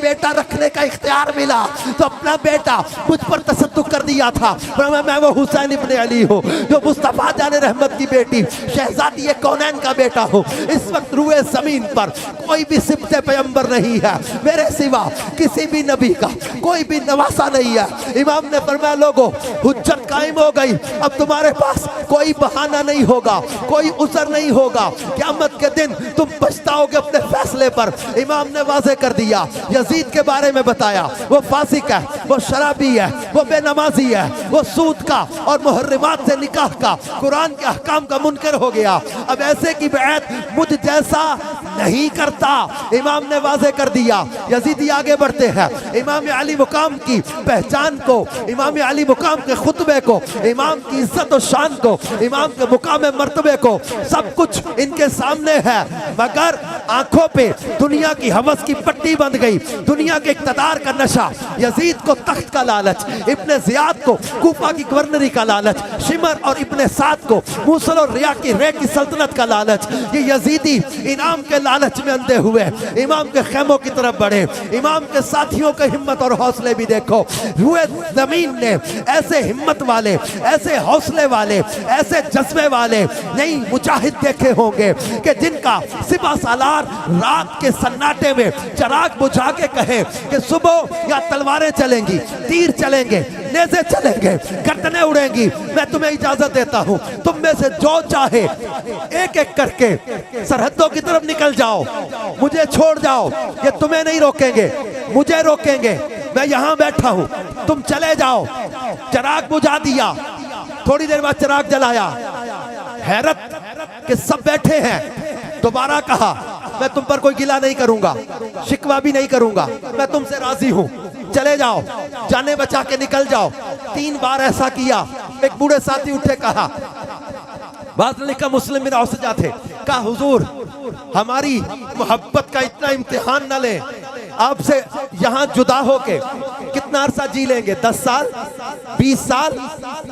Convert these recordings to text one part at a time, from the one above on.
बेटा रखने का इख्तियार मिला तो अपना बेटा मुझ पर तसद्दुक कर दिया था। मैं वो हुसैन इब्ने अली हूँ जो मुस्तफ़ा जाने रहमत की बेटी शहजादी कौनैन का बेटा हूँ। इस वक्त रुए ज़मीन पर कोई भी सिबते पैगंबर नहीं है मेरे सिवा, किसी भी नबी का कोई भी नवासा नहीं है। इमाम ने फरमाया लोगों हुज्जत कायम हो गई, अब तुम्हारे पास कोई बहाना नहीं होगा, कोई उज़र नहीं होगा। क़यामत के दिन तुम पछताओगे अपने फैसले पर। इमाम ने वाज़े कर दिया, यजीद के बारे में बताया, वो फासिक है, वो शराबी है, वो बेनमाजी है, वो सूद का और मुहर्रिमात से निकाह का कुरान के अहकाम का मुनकर हो गया। अब ऐसे की बैत मुझ जैसा नहीं करता। इमाम ने वाज़े कर दिया। यजीदी आगे बढ़ते हैं, इमाम अली मुकाम की पहचान को, इमाम अली मुकाम के खुतबे को, इमाम की इज्जत और शान को, इमाम के मुकाम मर्तबे को, सब कुछ इनके सामने है। मगर आंखों पे दुनिया की हवस की पट्टी बंध गई, दुनिया के इक़्तिदार का नशा। यजीद को तख्त का लालच, इब्ने ज़ियाद को कूफा की गवर्नरी का लालच, शिमर और इब्ने साद को मूसल और रिया की रे की सल्तनत का लालच। ये यजीदी इनाम के लालच में अंधे हुए इमाम के खेमों की तरफ बढ़े। इमाम के साथियों के हिम्मत और हौसले भी देखो। रुए ज़मीन ने ऐसे हिम्मत वाले, ऐसे हौसले वाले, ऐसे जज्बे वाले नहीं मुजाहिद देखे होंगे कि जिनका सिपा सालार रात के सन्नाटे में चराग बुझा के कहे कि सुबह या तलवारें चलेंगी, तीर चलेंगे, नेज़े चलेंगे, गर्दनें उड़ेंगी। मैं तुम्हें इजाजत देता हूं, तुम में से जो चाहे एक एक करके सरहदों की तरफ निकल जाओ, मुझे छोड़ जाओ, ये तुम्हें नहीं रोकेंगे, मुझे रोकेंगे। मैं यहां बैठा हूं, तुम चले जाओ। चराग बुझा दिया, थोड़ी देर बाद चराग जलाया। हैरत के सब बैठे हैं। दोबारा कहा मैं तुम पर कोई गिला नहीं करूंगा, शिकवा भी नहीं करूंगा, मैं तुमसे राजी हूं, चले जाओ, जाने बचा के निकल जाओ। 3 बार ऐसा किया। एक बूढ़े साथी उठे, कहा बात लिखा मुस्लिम बिन औसजा थे, कहा हुजूर हमारी मोहब्बत का इतना इम्तिहान न ले, आपसे यहाँ जुदा होके कितना अरसा जी लेंगे? 10 साल, 20 साल,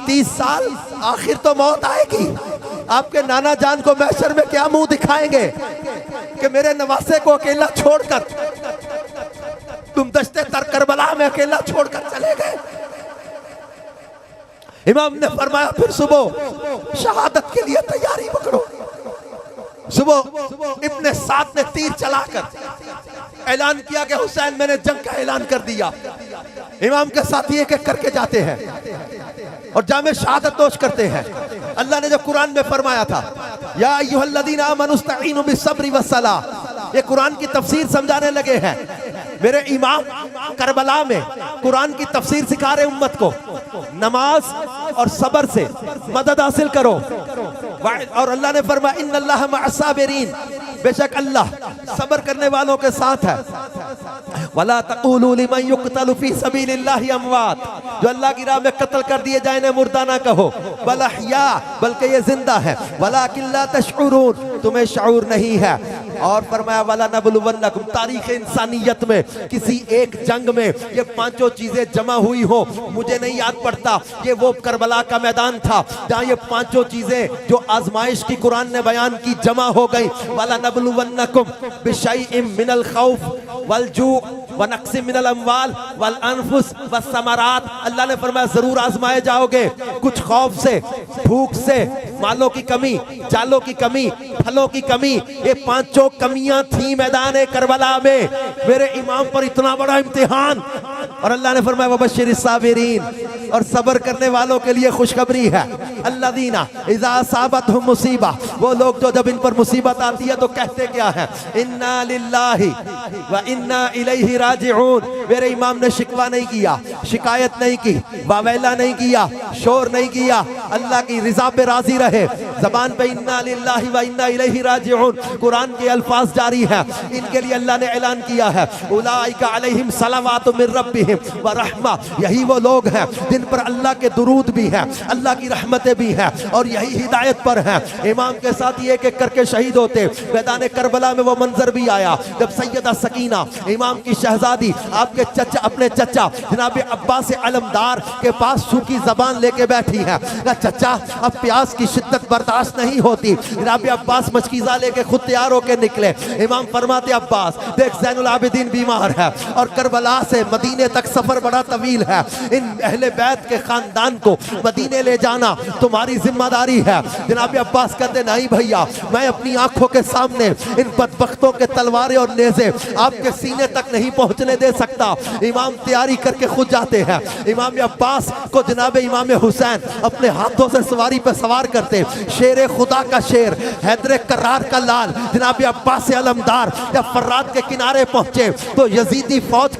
30 साल, आखिर तो मौत आएगी। आपके नाना जान को महशर में क्या मुंह दिखाएंगे कि मेरे नवासे को अकेला छोड़कर तुम दश्ते तर करबला में अकेला छोड़कर चले गए। इमाम ने फरमाया फिर सुबह शहादत के लिए तैयारी पकड़ो। सुबह इब्ने साद ने तीर चलाकर ऐलान किया कि हुसैन मैंने जंग का ऐलान कर दिया। इमाम के साथी एक एक करके जाते हैं और जामे शहादत नोश करते हैं। अल्लाह ने जो कुरान में फरमाया था या अय्युहल्लज़ीना आमनू इस्तईनु बिस्सब्रि वस्सलाह, ये कुरान की तफसीर समझाने लगे हैं। मेरे इमाम करबला में कुरान की तफसीर सिखा रहे उम्मत को, नमाज और सबर से मदद हासिल करो। और अल्लाह ने फरमाया इन्नल्लाह मअस्साबिरीन, बेशक अल्लाह सबर करने वालों के साथ है। वला तक़ूलू लिमन युक़तलु फ़ी सबीलिल्लाहि अमवात, जो अल्लाह की राह में कत्ल कर दिए जाए इन्हें मुर्दा ना कहो, बल अहया, बल्कि ये जिंदा है। वलाकिन ला तशऊरून, तुम्हें शऊर नहीं है। और फरमाया वला नबलुवन्नकुम, तारीख़ इंसानियत में किसी एक जंग में ये पांचों चीजें जमा हुई हो, मुझे नहीं याद पड़ता। ये वो करबला का मैदान था जहाँ ये पांचों चीजें जो आजमाइश की कुरान ने बयान की जमा हो गई। वला नबलुवन्नकुम बिशैइन मिनल खौफ वल जू व नक्सी मिनल अमवाल वल अनफुस व समरात, अल्लाह ने फरमाया जरूर आजमाए जाओगे, कुछ खौफ से, भूख से, मालों की कमी, जालों की कमी, फलों की कमी। ये पांचों कमियां थी मैदान करबला में। मेरे इमाम पर इतना बड़ा इम्तिहान, और अल्लाह ने फरमाया वबश्शिरिस साबिरीन, और सब्र करने वालों के लिए खुशखबरी है। अल्लज़ीना इज़ा असाबतहुम मुसीबा, वो लोग जो जब इन पर मुसीबत आती है तो कहते क्या है? इन्ना लिल्लाहि व इन्ना इलैहि राजिऊन। मेरे इमाम ने शिकवा नहीं किया, शिकायत नहीं की, वावेला नहीं किया, शोर नहीं किया, अल्लाह की रिजा पे राजी रहे। जबान पे इन्ना लिल्लाहि व इन्ना इलैहि राजिऊन कुरान के अल्फाज जारी है। इनके लिए अल्लाह ने ऐलान किया है उलाइका अलैहिम सलावातु मिर रब्बिहिम व रहमा, यही वो लोग हैं जिन पर अल्लाह के दुरूद भी हैं, अल्लाह की रहमतें भी हैं, और यही हिदायत पर हैं। इमाम के साथ ही एक एक करके शहीद होते। मैदान करबला में वो मंजर भी आया जब सैयदा सकीना इमाम की शहजादी आपके चचा, अपने चचा जनाब अब्बास अलमदार के पास सूखी जबान लेके बैठी है। चचा अब प्यास की शिद्दत बर्दाश्त बर्दाश्त नहीं होती। जनाब अब्बास मचकीज़ा लेके खुद तैयार होके निकले। इमाम फरमाते अब्बास देख ज़ैनुल आबिदीन बीमार है और करबला से मदीने तक सफर बड़ा तवील है, इन अहले बैत के खानदान को मदीने ले जाना तुम्हारी जिम्मेदारी है। जनाब अब्बास कहते नहीं भैया, मैं अपनी आंखों के सामने इन बदबख्तों के तलवारें और नेज़े आपके सीने तक नहीं पहुंचने दे सकता। इमाम तैयारी करके खुद जाते हैं। इमाम अब्बास को जनाब इमाम हुसैन अपने हाथों से सवारी पर सवार करते। शेर खुदा का शेर, हैदर करार का लाल जनाब अब्बास अलमदार जब फर्रात के किनारे पहुंचे तो यजीदी फौज